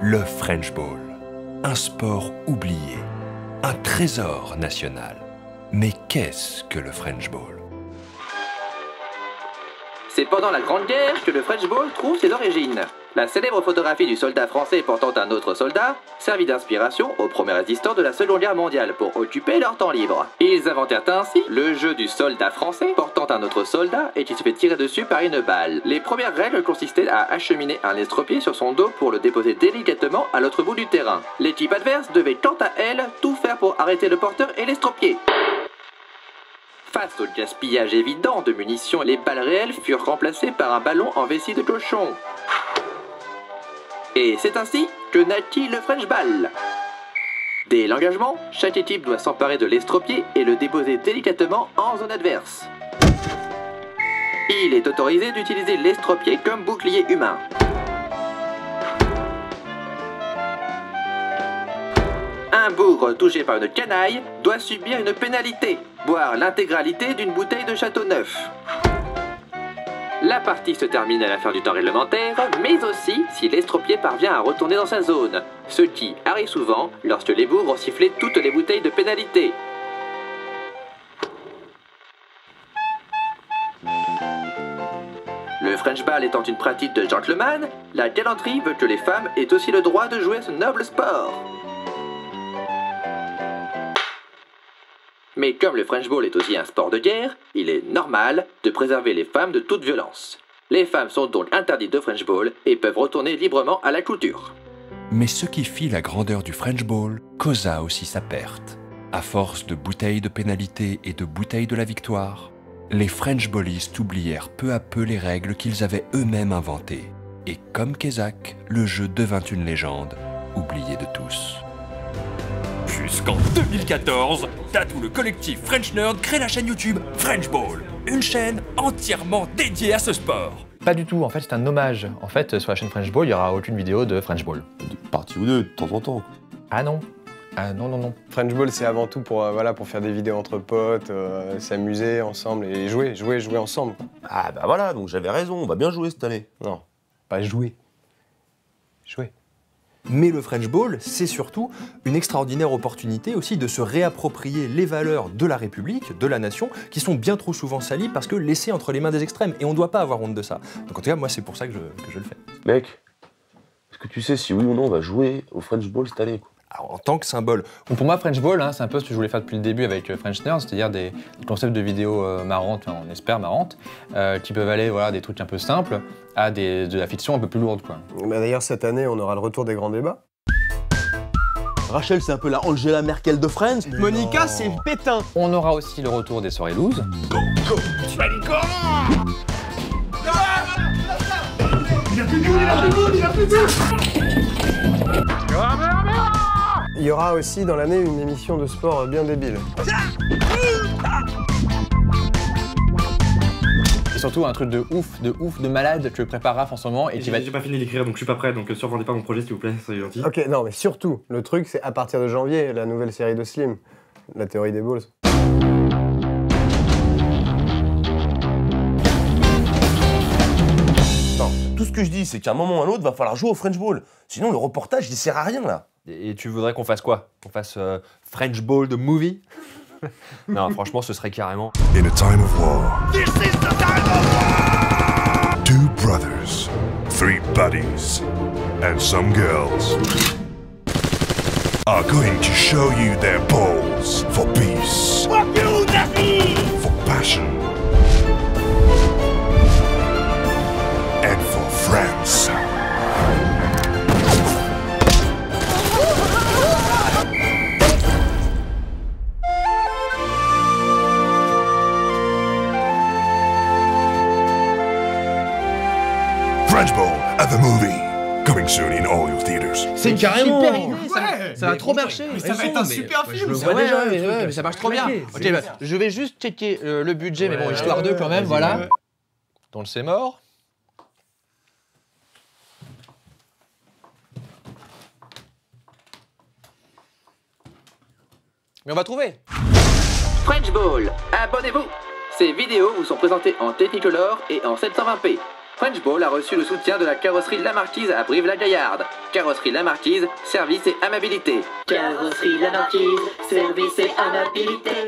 Le French Ball, un sport oublié, un trésor national. Mais qu'est-ce que le French Ball? C'est pendant la Grande Guerre que le French Ball trouve ses origines. La célèbre photographie du soldat français portant un autre soldat servit d'inspiration aux premiers résistants de la Seconde Guerre mondiale pour occuper leur temps libre. Ils inventèrent ainsi le jeu du soldat français portant un autre soldat et qui se fait tirer dessus par une balle. Les premières règles consistaient à acheminer un estropié sur son dos pour le déposer délicatement à l'autre bout du terrain. L'équipe adverse devait quant à elle tout faire pour arrêter le porteur et l'estropié. Face au gaspillage évident de munitions, les balles réelles furent remplacées par un ballon en vessie de cochon. Et c'est ainsi que naquit le French Ball. Dès l'engagement, chaque équipe doit s'emparer de l'estropié et le déposer délicatement en zone adverse. Il est autorisé d'utiliser l'estropié comme bouclier humain. Un bougre touché par une canaille doit subir une pénalité, boire l'intégralité d'une bouteille de Châteauneuf. La partie se termine à la fin du temps réglementaire, mais aussi si l'estropié parvient à retourner dans sa zone, ce qui arrive souvent lorsque les bougres ont sifflé toutes les bouteilles de pénalité. Le French Ball étant une pratique de gentleman, la galanterie veut que les femmes aient aussi le droit de jouer à ce noble sport. Mais comme le French Ball est aussi un sport de guerre, il est normal de préserver les femmes de toute violence. Les femmes sont donc interdites de French Ball et peuvent retourner librement à la couture. Mais ce qui fit la grandeur du French Ball causa aussi sa perte. À force de bouteilles de pénalité et de bouteilles de la victoire, les French Ballistes oublièrent peu à peu les règles qu'ils avaient eux-mêmes inventées. Et comme Kézak, le jeu devint une légende, oubliée de tous. Jusqu'en 2014, Tatou, le collectif French Nerd, crée la chaîne YouTube French Ball, une chaîne entièrement dédiée à ce sport. Pas du tout, en fait c'est un hommage. En fait sur la chaîne French Ball, il n'y aura aucune vidéo de French Ball. Une partie ou deux, de temps en temps. Ah non. Ah non, non, non. French Ball, c'est avant tout pour, voilà, pour faire des vidéos entre potes, s'amuser ensemble et jouer ensemble. Ah bah voilà, donc j'avais raison, on va bien jouer cette année. Non, pas jouer. Jouer. Mais le French Ball, c'est surtout une extraordinaire opportunité aussi de se réapproprier les valeurs de la République, de la nation, qui sont bien trop souvent salies parce que laissées entre les mains des extrêmes. Et on ne doit pas avoir honte de ça. Donc en tout cas, moi, c'est pour ça que je le fais. Mec, est-ce que tu sais si oui ou non on va jouer au French Ball cette année, quoi? Alors, en tant que symbole. Bon, pour moi, French Ball, hein, c'est un peu ce que je voulais faire depuis le début avec French Nerd, c'est-à-dire des concepts de vidéos marrantes, enfin, on espère marrantes, qui peuvent aller voilà, des trucs un peu simples à de la fiction un peu plus lourde, quoi. Bah, d'ailleurs, cette année, on aura le retour des grands débats. Rachel, c'est un peu la Angela Merkel de Friends. Monica, c'est Pétain. On aura aussi le retour des soirées loose. Il y aura aussi dans l'année une émission de sport bien débile. Et surtout un truc de ouf, de malade que prépare Raph en ce moment et qui va... J'ai pas fini d'écrire donc je suis pas prêt, donc survendez pas mon projet s'il vous plaît, soyez gentil. Ok, non mais surtout, le truc c'est à partir de janvier, la nouvelle série de Slim, la théorie des balls. Non, tout ce que je dis, c'est qu'à un moment ou à un autre, va falloir jouer au French Ball. Sinon, le reportage, il sert à rien, là. Et tu voudrais qu'on fasse quoi? Qu'on fasse French Ball de movie? Non, franchement, ce serait carrément... In a time of war, this is the time of war! 2 brothers, 3 buddies, and some girls are going to show you their balls for peace, for passion, and for France. French Ball at the movie, coming soon in all your theaters. C'est carrément super idée, ça va trop bon, marcher. Mais ça va être un super film. Je le vois déjà, mais ça marche trop bien. Ok, bah, je vais juste checker le budget, mais bon, histoire d'eux quand même, voilà. Donc c'est mort. Mais on va trouver. French Ball, abonnez-vous. Ces vidéos vous sont présentées en Technicolor et en 720p. French Ball a reçu le soutien de la carrosserie La Marquise à Brive-la-Gaillarde. Carrosserie La Marquise, service et amabilité. Carrosserie La Marquise, service et amabilité.